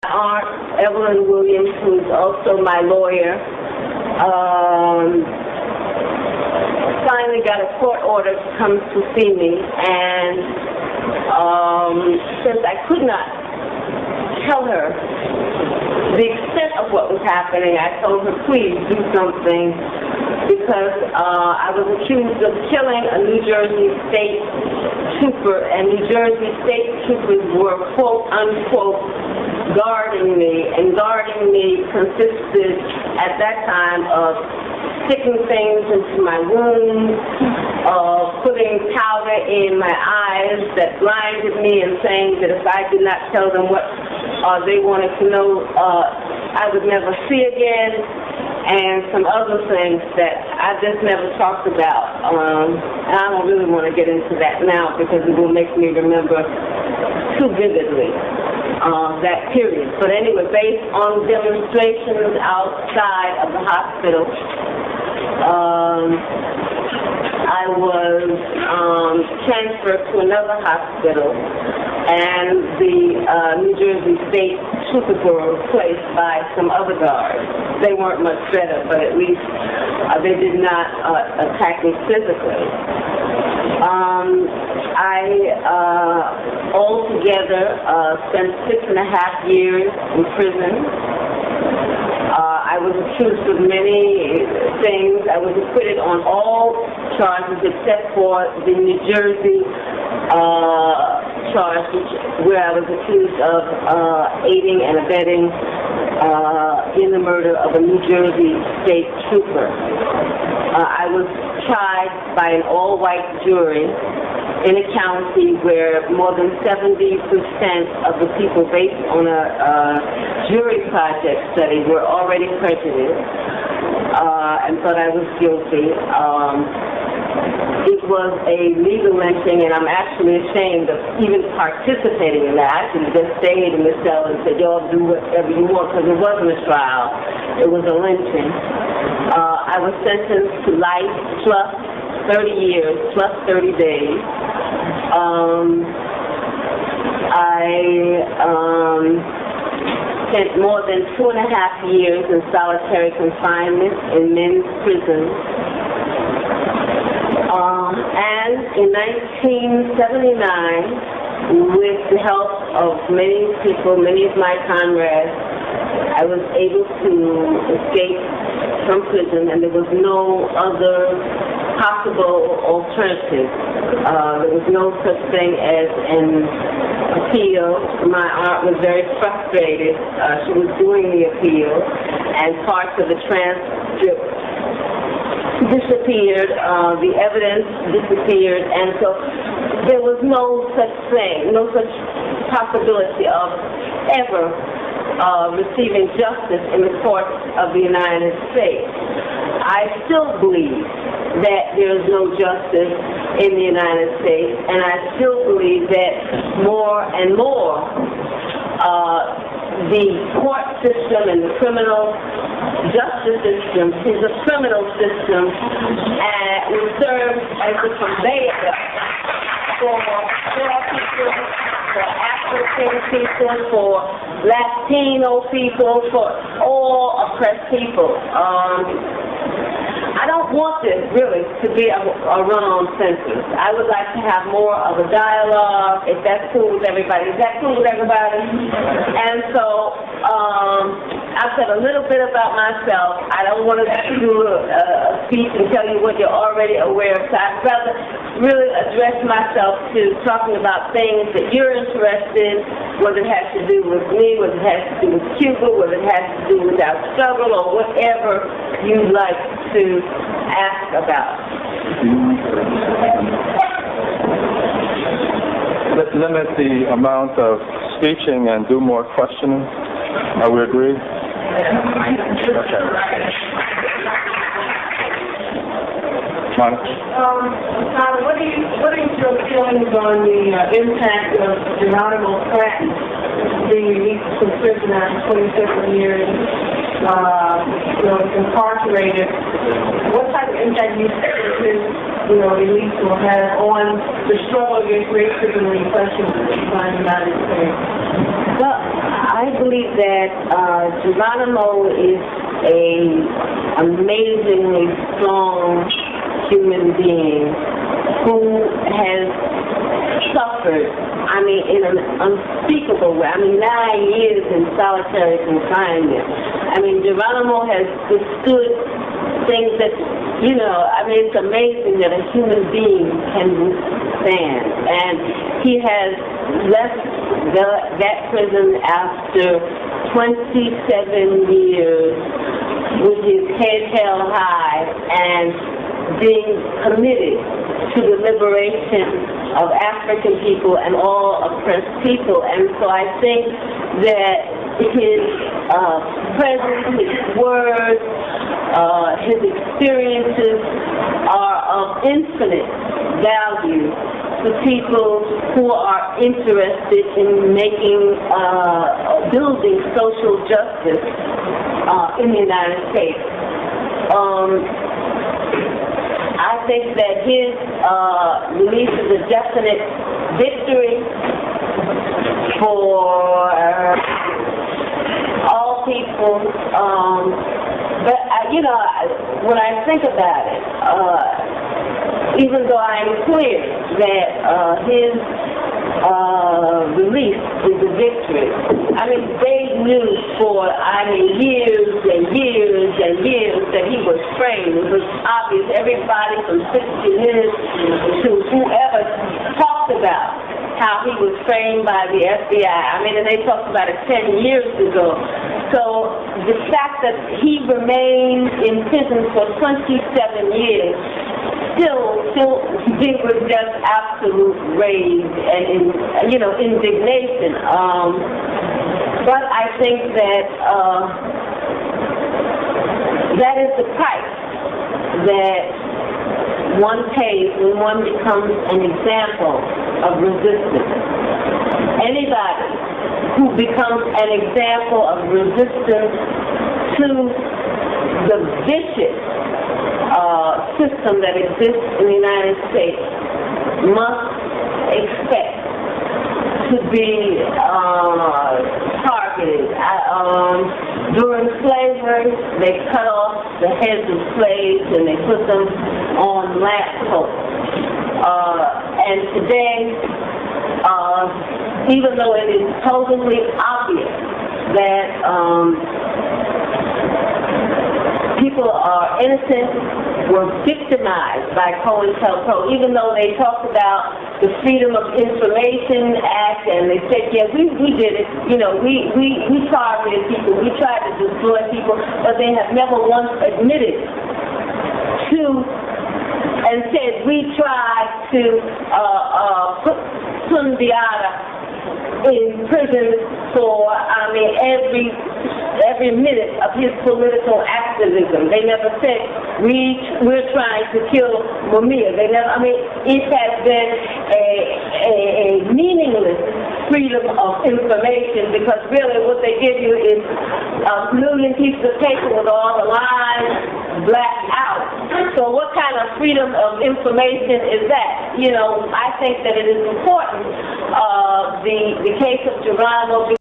Aunt Evelyn Williams, who's also my lawyer, finally got a court order to come to see me, and since I could not tell her the extent of what was happening, I told her, please do something, because I was accused of killing a New Jersey state trooper, and New Jersey state troopers were, quote, unquote, guarding me, and guarding me consisted at that time of sticking things into my wounds, putting powder in my eyes that blinded me, and saying that if I did not tell them what they wanted to know, I would never see again, and some other things that I just never talked about. And I don't really want to get into that now because it will make me remember too vividly that period. But anyway, based on demonstrations outside of the hospital, I was transferred to another hospital, and the New Jersey State Troopers were replaced by some other guards. They weren't much better, but at least they did not attack me physically. I altogether spent 6.5 years in prison. I was accused of many things. I was acquitted on all charges except for the New Jersey charge, where I was accused of aiding and abetting in the murder of a New Jersey state trooper. I was tried by an all-white jury in a county where more than 70% of the people, based on a jury project study, were already prejudiced and thought I was guilty. It was a legal lynching, and I'm actually ashamed of even participating in that. I should have just stayed in the cell and said, y'all do whatever you want, because it wasn't a trial. It was a lynching. I was sentenced to life plus 30 years, plus 30 days. I spent more than 2.5 years in solitary confinement in men's prisons. And in 1979, with the help of many people, many of my comrades, I was able to escape from prison, and there was no other possible alternative. There was no such thing as an appeal. My aunt was very frustrated. She was doing the appeal, and parts of the transcript disappeared. The evidence disappeared, and so there was no such thing, no such possibility of ever receiving justice in the courts of the United States. I still believe that there is no justice in the United States, and I still believe that more and more the court system and the criminal justice system is a criminal system, and will serve as a conveyor for poor people, for African people, for Latino people, for all oppressed people. I don't want this, really, to be a run-on census. I would like to have more of a dialogue, if that's cool with everybody. Is that cool with everybody? And so, I've said a little bit about myself. I don't want to do a speech and tell you what you're already aware of. So I'd rather really address myself to talking about things that you're interested in, whether it has to do with me, whether it has to do with Cuba, whether it has to do with our struggle, or whatever you'd like to ask about. Let's limit the amount of speeching and do more questioning. Are we agreed? Okay. Monica? What are your feelings on the impact of Geronimo Pratt being released from prison after 27 years, is incarcerated. What type of impact do you think his, release will have on the struggle against racism and repression in the United States? Well, I believe that Geronimo is an amazingly strong human being who has suffered, in an unspeakable way. 9 years in solitary confinement. Geronimo has withstood things that, it's amazing that a human being can withstand. And he has left that prison after 27 years with his head held high and being committed to the liberation of African people and all oppressed people. And so I think that his presence, his words, his experiences are of infinite value to people who are interested in building social justice in the United States. I think that his release is a definite victory for all people. But when I think about it, even though I am clear that his release is a victory, they knew for years and years and years that he was framed. It was obvious. Everybody from 60 Minutes to whoever talked about how he was framed by the FBI. And they talked about it 10 years ago. So the fact that he remained in prison for 27 years still big with just absolute rage and indignation. But I think that that is the price that one pays when one becomes an example of resistance. Anybody who becomes an example of resistance to the vicious system that exists in the United States must expect to be targeted. During slavery, they cut off the heads of slaves and they put them on lampposts. And today, even though it is totally obvious that people are innocent, were victimized by COINTELPRO, even though they talked about the Freedom of Information Act and they said, yeah, we did it, we targeted people, we tried to destroy people, but they have never once admitted to and said we tried to put Sundiata in prison for, every minute of his political activism. They never said, we're trying to kill Mumia. They never, it has been a meaningless freedom of information because really what they give you is a million pieces of paper with all the lines blacked out. So what kind of freedom of information is that? I think that it is important, the case of Geronimo,